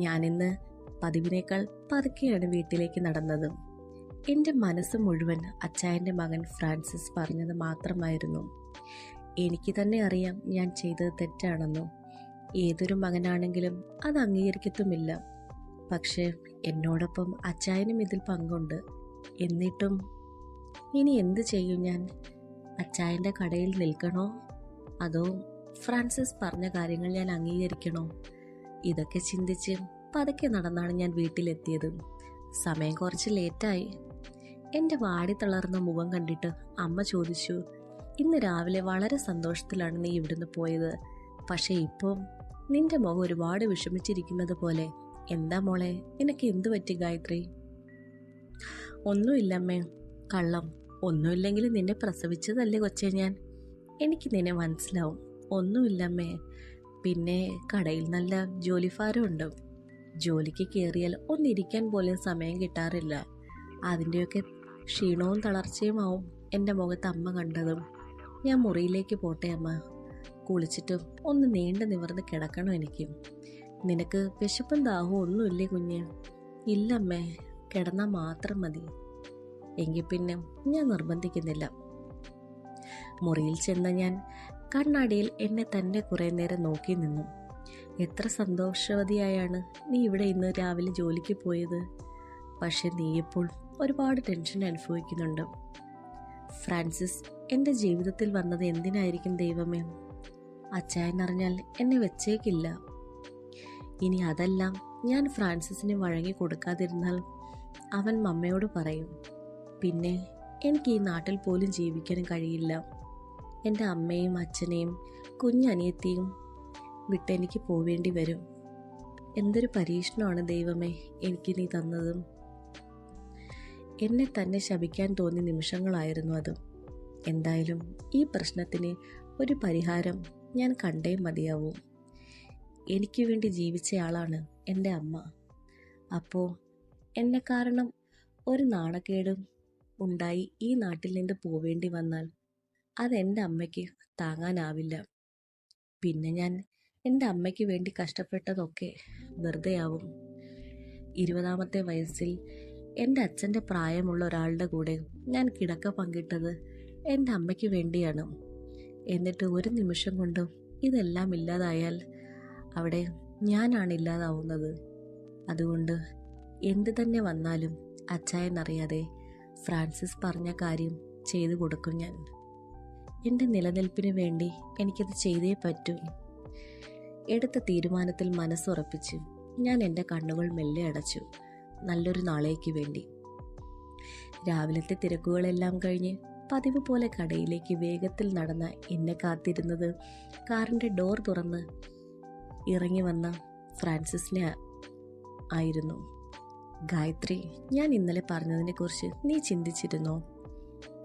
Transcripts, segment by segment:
ഞാനിന്ന് പതിവിനേക്കാൾ പതുക്കെയാണ് വീട്ടിലേക്ക് നടന്നത്. എൻ്റെ മനസ്സ് മുഴുവൻ അച്ചായൻ്റെ മകൻ ഫ്രാൻസിസ് പറഞ്ഞത് മാത്രമായിരുന്നു. എനിക്ക് തന്നെ അറിയാം ഞാൻ ചെയ്തത് തെറ്റാണെന്നു. ഏതൊരു മകനാണെങ്കിലും അത് അംഗീകരിക്കത്തുമില്ല. പക്ഷേ എന്നോടൊപ്പം അച്ചായനും ഇതിൽ പങ്കുണ്ട്. എന്നിട്ടും ഇനി എന്ത് ചെയ്യും ഞാൻ? അച്ചായൻ്റെ കടയിൽ നിൽക്കണോ, അതോ ഫ്രാൻസിസ് പറഞ്ഞ കാര്യങ്ങൾ ഞാൻ അംഗീകരിക്കണോ? ഇതൊക്കെ ചിന്തിച്ച് പതുക്കെ നടന്നാണ് ഞാൻ വീട്ടിലെത്തിയത്. സമയം കുറച്ച് ലേറ്റായി. എൻ്റെ വാടി തളർന്ന മുഖം കണ്ടിട്ട് അമ്മ ചോദിച്ചു, ഇന്ന് രാവിലെ വളരെ സന്തോഷത്തിലാണ് നീ ഇവിടുന്ന് പോയത്. പക്ഷെ ഇപ്പോൾ നിന്റെ മുഖം ഒരുപാട് വിഷമിച്ചിരിക്കുന്നത് പോലെ. എന്താ മോളെ, നിനക്ക് എന്തു പറ്റി ഗായത്രി? ഒന്നുമില്ലമ്മേ. കള്ളം. ഒന്നുമില്ലെങ്കിൽ നിന്നെ പ്രസവിച്ചതല്ലേ കൊച്ചേ ഞാൻ. എനിക്ക് നിന്നെ മനസ്സിലാവും. ഒന്നുമില്ലമ്മേ. പിന്നെ കടയിൽ നല്ല ജോലിഭാരമുണ്ട്. ജോലിക്ക് കയറിയാൽ ഒന്നിരിക്കാൻ പോലും സമയം കിട്ടാറില്ല. അതിൻ്റെയൊക്കെ ക്ഷീണവും തളർച്ചയുമാവും എൻ്റെ മുഖത്ത് അമ്മ കണ്ടതും. ഞാൻ മുറിയിലേക്ക് പോട്ടെ അമ്മ? കുളിച്ചിട്ട് ഒന്ന് നീണ്ടു നിവർന്ന് കിടക്കണം എനിക്ക്. നിനക്ക് വിശപ്പും ദാഹവും ഒന്നുമില്ലേ കുഞ്ഞ്? ഇല്ലമ്മേ, കിടന്നാൽ മാത്രം മതി. എങ്കിൽ പിന്നെ ഞാൻ നിർബന്ധിക്കുന്നില്ല. മുറിയിൽ ചെന്ന ഞാൻ കണ്ണാടിയിൽ എന്നെ തന്നെ കുറേ നേരം നോക്കി നിന്നു. എത്ര സന്തോഷവതിയായാണ് നീ ഇവിടെ ഇന്ന് രാവിലെ ജോലിക്ക് പോയത്. പക്ഷെ നീ ഇപ്പോൾ ഒരുപാട് ടെൻഷൻ അനുഭവിക്കുന്നുണ്ട്. ഫ്രാൻസിസ് എൻ്റെ ജീവിതത്തിൽ വന്നത് എന്തിനായിരിക്കും ദൈവമേ? അച്ചായൻ അറിഞ്ഞാൽ എന്നെ വെച്ചേക്കില്ല. ഇനി അതെല്ലാം ഞാൻ ഫ്രാൻസിസിന് വഴങ്ങി കൊടുക്കാതിരുന്നാൽ അവൻ മമ്മയോട് പറയും. പിന്നെ എനിക്ക് ഈ നാട്ടിൽ പോലും ജീവിക്കാനും കഴിയില്ല. എൻ്റെ അമ്മയും അച്ഛനെയും കുഞ്ഞനിയത്തിയും വിട്ടെനിക്ക് പോവേണ്ടി വരും. എന്തൊരു പരീക്ഷണമാണ് ദൈവമേ എനിക്ക് നീ തന്നതും. എന്നെ തന്നെ ശപിക്കാൻ തോന്നിയ നിമിഷങ്ങളായിരുന്നു അത്. എന്തായാലും ഈ പ്രശ്നത്തിന് ഒരു പരിഹാരം ഞാൻ കണ്ടേ മതിയാവൂ. എനിക്ക് വേണ്ടി ജീവിച്ചയാളാണ് എൻ്റെ അമ്മ. അപ്പോൾ എന്നെ കാരണം ഒരു നാണക്കേടും ഉണ്ടായി ഈ നാട്ടിൽ നിന്ന് പോവേണ്ടി വന്നാൽ അതെൻ്റെ അമ്മയ്ക്ക് താങ്ങാനാവില്ല. പിന്നെ ഞാൻ എൻ്റെ അമ്മയ്ക്ക് വേണ്ടി കഷ്ടപ്പെട്ടതൊക്കെ വെറുതെയാവും. 20ാമത്തെ വയസ്സിൽ എൻ്റെ അച്ഛൻ്റെ പ്രായമുള്ള ഒരാളുടെ കൂടെ ഞാൻ കിടക്ക പങ്കിട്ടത് എൻ്റെ അമ്മയ്ക്ക് വേണ്ടിയാണ്. എന്നിട്ട് ഒരു നിമിഷം കൊണ്ട് ഇതെല്ലാം ഇല്ലാതായാൽ അവിടെ ഞാനാണ് ഇല്ലാതാവുന്നത്. അതുകൊണ്ട് എന്ത് തന്നെ വന്നാലും അച്ചായനറിയാതെ ഫ്രാൻസിസ് പറഞ്ഞ കാര്യം ചെയ്തു കൊടുക്കും ഞാൻ. എൻ്റെ നിലനിൽപ്പിന് വേണ്ടി എനിക്കത് ചെയ്തേ പറ്റൂ. എടുത്ത തീരുമാനത്തിൽ മനസ്സുറപ്പിച്ച് ഞാൻ എൻ്റെ കണ്ണുകൾ മെല്ലെ അടച്ചു. നല്ലൊരു നാളേക്ക് വേണ്ടി. രാവിലത്തെ തിരക്കുകളെല്ലാം കഴിഞ്ഞ് പതിവ് പോലെ കടയിലേക്ക് വേഗത്തിൽ നടന്ന എന്നെ കാത്തിരുന്നത് കാറിൻ്റെ ഡോർ തുറന്ന് ഇറങ്ങി വന്ന ഫ്രാൻസിസിനെ ആയിരുന്നു. ഗായത്രി, ഞാൻ ഇന്നലെ പറഞ്ഞതിനെക്കുറിച്ച് നീ ചിന്തിച്ചിരുന്നോ?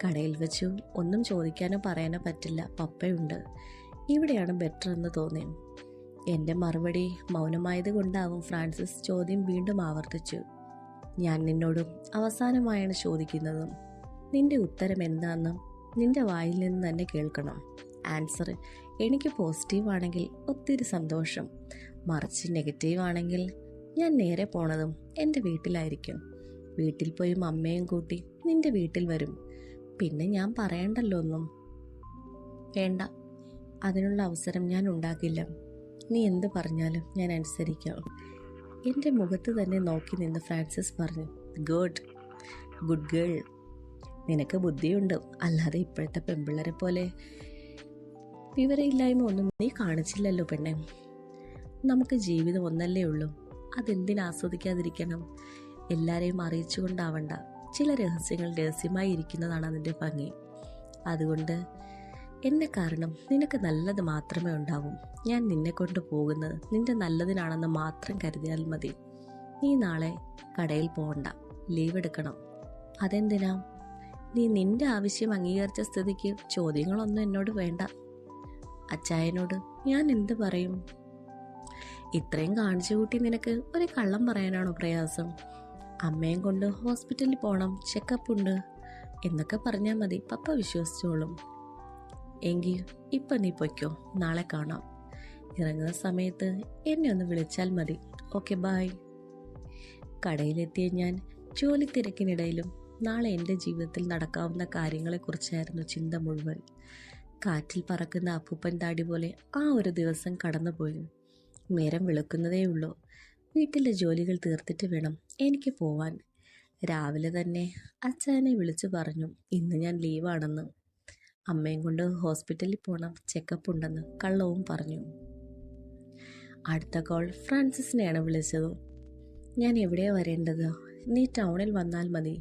കടയിൽ വെച്ചു ഒന്നും ചോദിക്കാനോ പറയാനോ പറ്റില്ല, പപ്പയുണ്ട്. ഇവിടെയാണ് ബെറ്റർ എന്ന് തോന്നി. എൻ്റെ മറുപടി മൗനമായത് കൊണ്ടാവും ഫ്രാൻസിസ് ചോദ്യം വീണ്ടും ആവർത്തിച്ചു. ഞാൻ നിന്നോട് അവസാനമായാണ് ചോദിക്കുന്നതും. നിന്റെ ഉത്തരം എന്താണെന്ന് നിന്റെ വായിൽ നിന്ന് തന്നെ കേൾക്കണം. ആൻസർ എനിക്ക് പോസിറ്റീവ് ആണെങ്കിൽ ഒത്തിരി സന്തോഷം. മറിച്ച് നെഗറ്റീവ് ആണെങ്കിൽ ഞാൻ നേരെ പോണതും എൻ്റെ വീട്ടിലായിരിക്കും. വീട്ടിൽ പോയി അമ്മയും കൂട്ടി നിന്റെ വീട്ടിൽ വരും. പിന്നെ ഞാൻ പറയണ്ടല്ലോ ഒന്നും. വേണ്ട, അതിനുള്ള അവസരം ഞാൻ ഉണ്ടാക്കില്ല. നീ എന്ത് പറഞ്ഞാലും ഞാൻ അനുസരിക്കാം. എൻ്റെ മുഖത്ത് തന്നെ നോക്കി നിന്ന് ഫ്രാൻസിസ് പറഞ്ഞു, ഗുഡ് ഗേൾ. നിനക്ക് ബുദ്ധിയുണ്ട്. അല്ലാതെ ഇപ്പോഴത്തെ പെൺപിള്ളേരെ പോലെ വിവരമില്ലായ്മ ഒന്നും നീ കാണിച്ചില്ലല്ലോ പെണ്ണെ. നമുക്ക് ജീവിതം ഒന്നല്ലേ ഉള്ളൂ. അതെന്തിനാസ്വദിക്കാതിരിക്കണം? എല്ലാവരെയും അറിയിച്ചുകൊണ്ടാവണ്ട. ചില രഹസ്യങ്ങൾ രഹസ്യമായി ഇരിക്കുന്നതാണ് അതിൻ്റെ ഭംഗി. അതുകൊണ്ട് എന്നെ കാരണം നിനക്ക് നല്ലത് മാത്രമേ ഉണ്ടാവൂ. ഞാൻ നിന്നെ കൊണ്ട് പോകുന്നത് നിന്റെ നല്ലതിനാണെന്ന് മാത്രം കരുതിയാൽ മതി. നീ നാളെ കടയിൽ പോകണ്ട, ലീവ് എടുക്കണം. അതെന്തിനാ? നീ നിന്റെ ആവശ്യം അംഗീകരിച്ച സ്ഥിതിക്ക് ചോദ്യങ്ങളൊന്നും എന്നോട് വേണ്ട. അച്ചായനോട് ഞാൻ എന്ത് പറയും? ഇത്രയും കാണിച്ചു കൂട്ടി നിനക്ക് ഒരു കള്ളം പറയാനാണോ പ്രയാസം? അമ്മയും കൊണ്ട് ഹോസ്പിറ്റലിൽ പോകണം, ചെക്കപ്പ് ഉണ്ട് എന്നൊക്കെ പറഞ്ഞാൽ മതി, പപ്പ വിശ്വസിച്ചോളും. എങ്കിൽ ഇപ്പം നീ പൊയ്ക്കോ, നാളെ കാണാം. ഇറങ്ങുന്ന സമയത്ത് എന്നെ ഒന്ന് വിളിച്ചാൽ മതി. Okay bye. കടയിലെത്തിയ ഞാൻ ജോലി തിരക്കിനിടയിലും നാളെ എൻ്റെ ജീവിതത്തിൽ നടക്കാവുന്ന കാര്യങ്ങളെക്കുറിച്ചായിരുന്നു ചിന്ത മുഴുവൻ. കാറ്റിൽ പറക്കുന്ന അപ്പൂപ്പൻ താടി പോലെ ആ ഒരു ദിവസം കടന്നുപോയി. നേരം വെളുക്കുന്നതേയുള്ളൂ. വീട്ടിലെ ജോലികൾ തീർത്തിട്ട് വേണം എനിക്ക് പോവാൻ. രാവിലെ തന്നെ അച്ചായനെ വിളിച്ചു പറഞ്ഞു ഇന്ന് ഞാൻ ലീവാണെന്ന്. അമ്മയും കൊണ്ട് ഹോസ്പിറ്റലിൽ പോകണം, ചെക്കപ്പ് ഉണ്ടെന്ന് കള്ളവും പറഞ്ഞു. അടുത്ത കോൾ ഫ്രാൻസിസിനെയാണ് വിളിച്ചത്. ഞാൻ എവിടെയാണ് വരേണ്ടത്? നീ ടൗണിൽ വന്നാൽ മതി.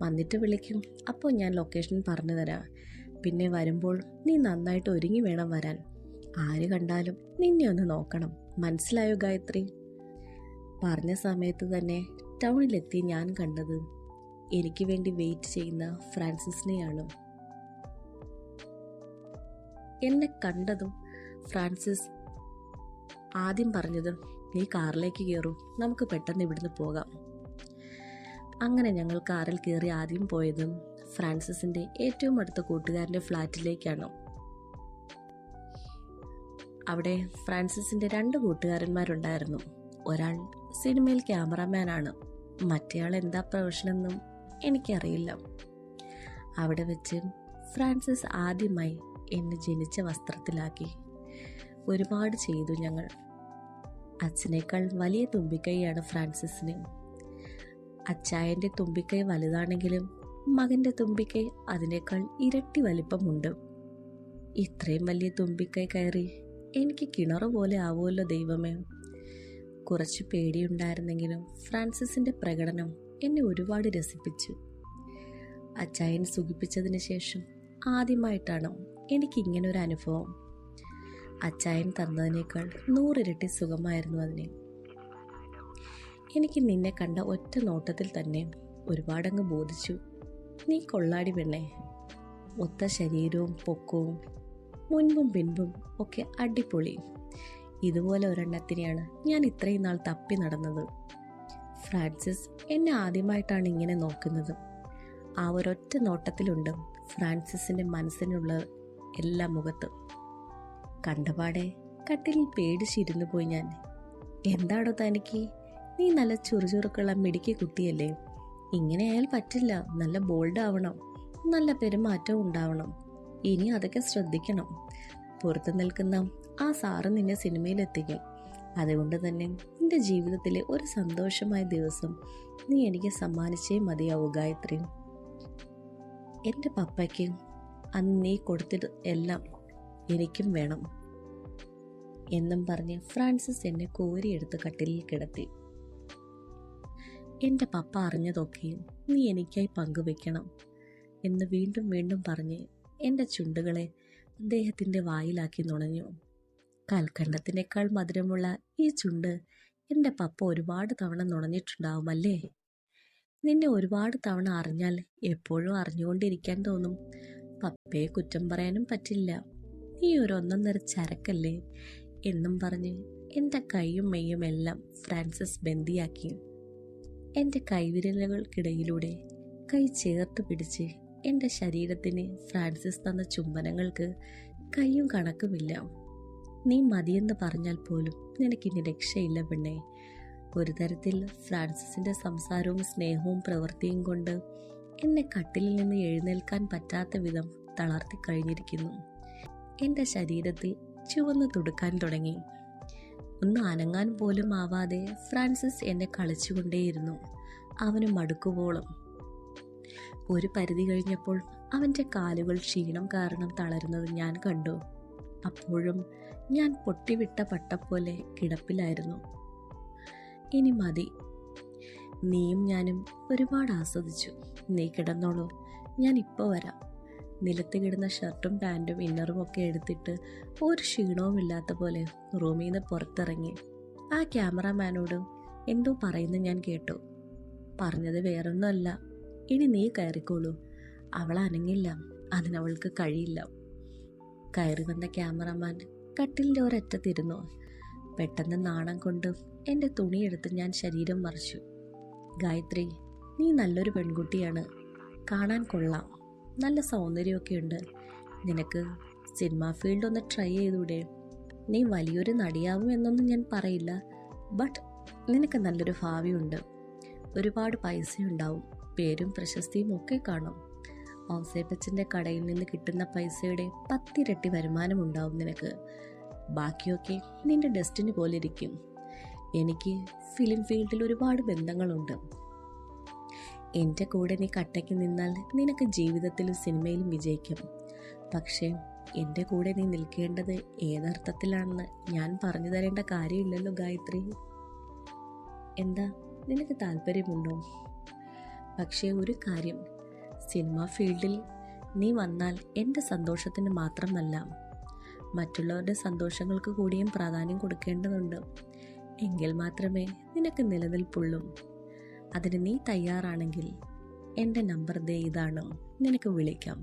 വന്നിട്ട് വിളിക്കും. അപ്പോൾ ഞാൻ ലൊക്കേഷൻ പറഞ്ഞു തരാം. പിന്നെ വരുമ്പോൾ നീ നന്നായിട്ട് ഒരുങ്ങി വേണം വരാൻ. ആര് കണ്ടാലും നിന്നെ ഒന്ന് നോക്കണം. മനസ്സിലായോ ഗായത്രി? പറഞ്ഞ സമയത്ത് തന്നെ ടൗണിലെത്തി ഞാൻ കണ്ടത് എനിക്ക് വേണ്ടി വെയിറ്റ് ചെയ്യുന്ന ഫ്രാൻസിസിനെയാണ്. എന്നെ കണ്ടതും ഫ്രാൻസിസ് ആദ്യം പറഞ്ഞത് നീ കാറിലേക്ക് കയറൂ, നമുക്ക് പെട്ടെന്ന് ഇവിടുന്ന് പോകാം. അങ്ങനെ ഞങ്ങൾ കാറിൽ കയറി ആദ്യം പോയതും ഫ്രാൻസിസിൻ്റെ ഏറ്റവും അടുത്ത കൂട്ടുകാരൻ്റെ ഫ്ലാറ്റിലേക്കാണ്. അവിടെ ഫ്രാൻസിസിൻ്റെ 2 കൂട്ടുകാരന്മാരുണ്ടായിരുന്നു. ഒരാൾ സിനിമയിൽ ക്യാമറാമാനാണ്, മറ്റേയാൾ എന്താ പ്രൊഫഷനെന്നും എനിക്കറിയില്ല. അവിടെ വെച്ച് ഫ്രാൻസിസ് ആദ്യമായി എന്നെ ജനിച്ച വസ്ത്രത്തിലാക്കി. ഒരുപാട് ചെയ്തു ഞങ്ങൾ. അച്ഛനേക്കാൾ വലിയ തുമ്പിക്കൈയാണ് ഫ്രാൻസിസിന്. അച്ചായൻ്റെ തുമ്പിക്കൈ വലുതാണെങ്കിലും മകൻ്റെ തുമ്പിക്കൈ അതിനേക്കാൾ ഇരട്ടി വലിപ്പമുണ്ട്. ഇത്രയും വലിയ തുമ്പിക്കൈ കയറി എനിക്ക് കിണറ് പോലെ ആവുമല്ലോ ദൈവമേ. കുറച്ച് പേടിയുണ്ടായിരുന്നെങ്കിലും ഫ്രാൻസിസിൻ്റെ പ്രകടനം എന്നെ ഒരുപാട് രസിപ്പിച്ചു. അച്ചായൻ സുഖിപ്പിച്ചതിന് ശേഷം ആദ്യമായിട്ടാണ് എനിക്കിങ്ങനൊരു അനുഭവം. അച്ചായൻ തന്നതിനേക്കാൾ 100 ഇരട്ടി സുഖമായിരുന്നു അതിന്. എനിക്ക് നിന്നെ കണ്ട ഒറ്റ നോട്ടത്തിൽ തന്നെ ഒരുപാടങ്ങ് ബോധിച്ചു. നീ കൊള്ളാടി പെണ്ണേ. ഒത്ത ശരീരവും പൊക്കവും മുൻപും പിൻപും ഒക്കെ അടിപൊളി. ഇതുപോലെ ഒരെണ്ണത്തിനെയാണ് ഞാൻ ഇത്രയും നാൾ തപ്പി നടന്നത്. ഫ്രാൻസിസ് എന്നെ ആദ്യമായിട്ടാണ് ഇങ്ങനെ നോക്കുന്നത്. ആ ഒരൊറ്റ നോട്ടത്തിലുണ്ട് ഫ്രാൻസിസിൻ്റെ മനസ്സിനുള്ള എല്ലാ മുഖത്ത്. കണ്ടപാടെ കട്ടിലിൽ പേടിച്ചിരുന്നു പോയി ഞാൻ. എന്താടോ തനിക്ക്? നീ നല്ല ചുറുചുറുക്കുള്ള മിടുക്കി കുട്ടിയല്ലേ? ഇങ്ങനെ ആയാൽ പറ്റില്ല. നല്ല ബോൾഡ് ആവണം, നല്ല പെരുമാറ്റവും ഉണ്ടാവണം. ഇനി അതൊക്കെ ശ്രദ്ധിക്കണം. പുറത്തു നിൽക്കുന്ന ആ സാറ് നിന്നെ സിനിമയിലെത്തിക്കും. അതുകൊണ്ട് തന്നെ നിന്റെ ജീവിതത്തിലെ ഒരു സന്തോഷമായ ദിവസം നീ എനിക്ക് സമ്മാനിച്ചേ മതിയാവൂ ഗായത്രി. എൻ്റെ പപ്പയ്ക്ക് അന്ന് നീ കൊടുത്തത് എല്ലാം എനിക്കും വേണം എന്നും പറഞ്ഞ് ഫ്രാൻസിസ് എന്നെ കോരിയെടുത്ത് കട്ടിലിൽ കിടത്തി. എൻ്റെ പപ്പ അറിഞ്ഞതൊക്കെയും നീ എനിക്കായി പങ്കുവെക്കണം എന്ന് വീണ്ടും വീണ്ടും പറഞ്ഞ് എൻ്റെ ചുണ്ടുകളെ അദ്ദേഹത്തിൻ്റെ വായിലാക്കി നുണഞ്ഞു. കൽക്കണ്ടത്തിനേക്കാൾ മധുരമുള്ള ഈ ചുണ്ട് എൻ്റെ പപ്പ ഒരുപാട് തവണ നുണഞ്ഞിട്ടുണ്ടാവുമല്ലേ? നിന്നെ ഒരുപാട് തവണ അറിഞ്ഞാൽ എപ്പോഴും അറിഞ്ഞുകൊണ്ടിരിക്കാൻ തോന്നും. പപ്പയെ കുറ്റം പറയാനും പറ്റില്ല. നീ ഒരു ഒന്നൊന്നര ചരക്കല്ലേ എന്നും പറഞ്ഞ് എൻ്റെ കൈയും മെയ്യും എല്ലാം ഫ്രാൻസിസ് ബന്ദിയാക്കി. എൻ്റെ കൈവിരലുകൾക്കിടയിലൂടെ കൈ ചേർത്ത് പിടിച്ച് എൻ്റെ ശരീരത്തിന് ഫ്രാൻസിസ് തന്ന ചുംബനങ്ങൾക്ക് കൈയും കണക്കുമില്ല. നീ മതിയെന്ന് പറഞ്ഞാൽ പോലും നിനക്കിനി രക്ഷയില്ല പെണ്ണേ. ഒരു തരത്തിൽ ഫ്രാൻസിസിൻ്റെ സംസാരവും സ്നേഹവും പ്രവൃത്തിയും കൊണ്ട് എന്നെ കട്ടിലിൽ നിന്ന് എഴുന്നേൽക്കാൻ പറ്റാത്ത വിധം തളർത്തി കഴിഞ്ഞിരിക്കുന്നു. എൻ്റെ ശരീരത്തിൽ ചുവന്നു തുടുക്കാൻ തുടങ്ങി. ഒന്ന് അനങ്ങാൻ പോലും ആവാതെ ഫ്രാൻസിസ് എന്നെ കളിച്ചുകൊണ്ടേയിരുന്നു, അവന് മടുക്കുവോളം. ഒരു പരിധി കഴിഞ്ഞപ്പോൾ അവൻ്റെ കാലുകൾ ക്ഷീണം കാരണം തളരുന്നത് ഞാൻ കണ്ടു. അപ്പോഴും ഞാൻ പൊട്ടിവിട്ട പട്ടപ്പോലെ കിടപ്പിലായിരുന്നു. ഇനി മതി. നീയും ഞാനും ഒരുപാട് ആസ്വദിച്ചു. നീ കിടന്നോളൂ, ഞാൻ ഇപ്പോൾ വരാം. നിലത്ത് കിടന്ന ഷർട്ടും പാൻറ്റും ഇന്നറും ഒക്കെ എടുത്തിട്ട് ഒരു ക്ഷീണവുമില്ലാത്ത പോലെ റൂമിൽ നിന്ന് പുറത്തിറങ്ങി. ആ ക്യാമറാമാനോട് എന്തോ പറയുന്നത് ഞാൻ കേട്ടു. പറഞ്ഞത് വേറൊന്നുമല്ല, ഇനി നീ കയറിക്കോളൂ. അവൾ അനങ്ങില്ല, അതിനവൾക്ക് കഴിയില്ല. കയറി വന്ന ക്യാമറാമാൻ കട്ടിലിൻ്റെ ഒരറ്റത്തിരുന്നു. പെട്ടെന്ന് നാണം കൊണ്ട് എൻ്റെ തുണിയെടുത്ത് ഞാൻ ശരീരം മറച്ചു. ഗായത്രി, നീ നല്ലൊരു പെൺകുട്ടിയാണ്. കാണാൻ കൊള്ളാം, നല്ല സൗന്ദര്യമൊക്കെ ഉണ്ട്. നിനക്ക് സിനിമ ഫീൽഡ് ഒന്ന് ട്രൈ ചെയ്തൂടെ? നീ വലിയൊരു നടിയാവും എന്നൊന്നും ഞാൻ പറയില്ല, ബട്ട് നിനക്ക് നല്ലൊരു ഭാവിയുണ്ട്. ഒരുപാട് പൈസയുണ്ടാവും, പേരും പ്രശസ്തിയും ഒക്കെ കാണും. ഔസേപ്പച്ചൻ്റെ കടയിൽ നിന്ന് കിട്ടുന്ന പൈസയുടെ 10 ഇരട്ടി വരുമാനമുണ്ടാവും നിനക്ക്. ബാക്കിയൊക്കെ നിന്റെ ഡെസ്റ്റിനി പോലെ ഇരിക്കും. എനിക്ക് ഫിലിം ഫീൽഡിൽ ഒരുപാട് ബന്ധങ്ങളുണ്ട്. എൻ്റെ കൂടെ നീ കട്ടയ്ക്ക് നിന്നാൽ നിനക്ക് ജീവിതത്തിലും സിനിമയിലും വിജയിക്കും. പക്ഷേ എൻ്റെ കൂടെ നീ നിൽക്കേണ്ടത് ഏതർത്ഥത്തിലാണെന്ന് ഞാൻ പറഞ്ഞു തരേണ്ട കാര്യമില്ലല്ലോ ഗായത്രി. എന്താ, നിനക്ക് താല്പര്യമുണ്ടോ? പക്ഷേ ഒരു കാര്യം, സിനിമ ഫീൽഡിൽ നീ വന്നാൽ എൻ്റെ സന്തോഷത്തിന് മാത്രമല്ല, മറ്റുള്ളവരുടെ സന്തോഷങ്ങൾക്ക് കൂടിയും പ്രാധാന്യം കൊടുക്കേണ്ടതുണ്ട്. എങ്കിൽ മാത്രമേ നിനക്ക് നിലനിൽപ്പുള്ളൂ. അതിന് നീ തയ്യാറാണെങ്കിൽ എൻ്റെ നമ്പർ ദേ ഇതാണ്, നിനക്ക് വിളിക്കാം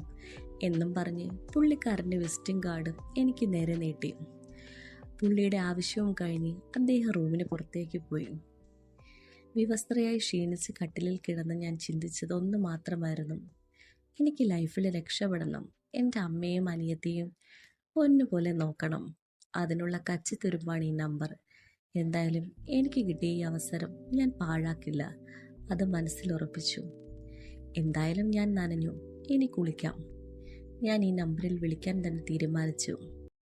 എന്നും പറഞ്ഞ് പുള്ളിക്കാരൻ്റെ വിസിറ്റിംഗ് കാർഡ് എനിക്ക് നേരെ നീട്ടി. പുള്ളിയുടെ ആവശ്യവും കഴിഞ്ഞ് അദ്ദേഹം റൂമിന് പുറത്തേക്ക് പോയി. വിവസ്ത്രയായി ക്ഷീണിച്ച് കട്ടിലിൽ കിടന്ന് ഞാൻ ചിന്തിച്ചത് ഒന്ന് മാത്രമായിരുന്നു. എനിക്ക് ലൈഫിൽ രക്ഷപ്പെടണം. എൻ്റെ അമ്മയും അനിയത്തിയും പൊന്നുപോലെ നോക്കണം. അതിനുള്ള കച്ചിത്തുരുമ്പാണ് ഈ നമ്പർ. എന്തായാലും എനിക്ക് കിട്ടിയ ഈ അവസരം ഞാൻ പാഴാക്കില്ല, അത് മനസ്സിലുറപ്പിച്ചു. എന്തായാലും ഞാൻ നനഞ്ഞു, ഇനി കുളിക്കാം. ഞാൻ ഈ നമ്പറിൽ വിളിക്കാൻ തന്നെ തീരുമാനിച്ചു.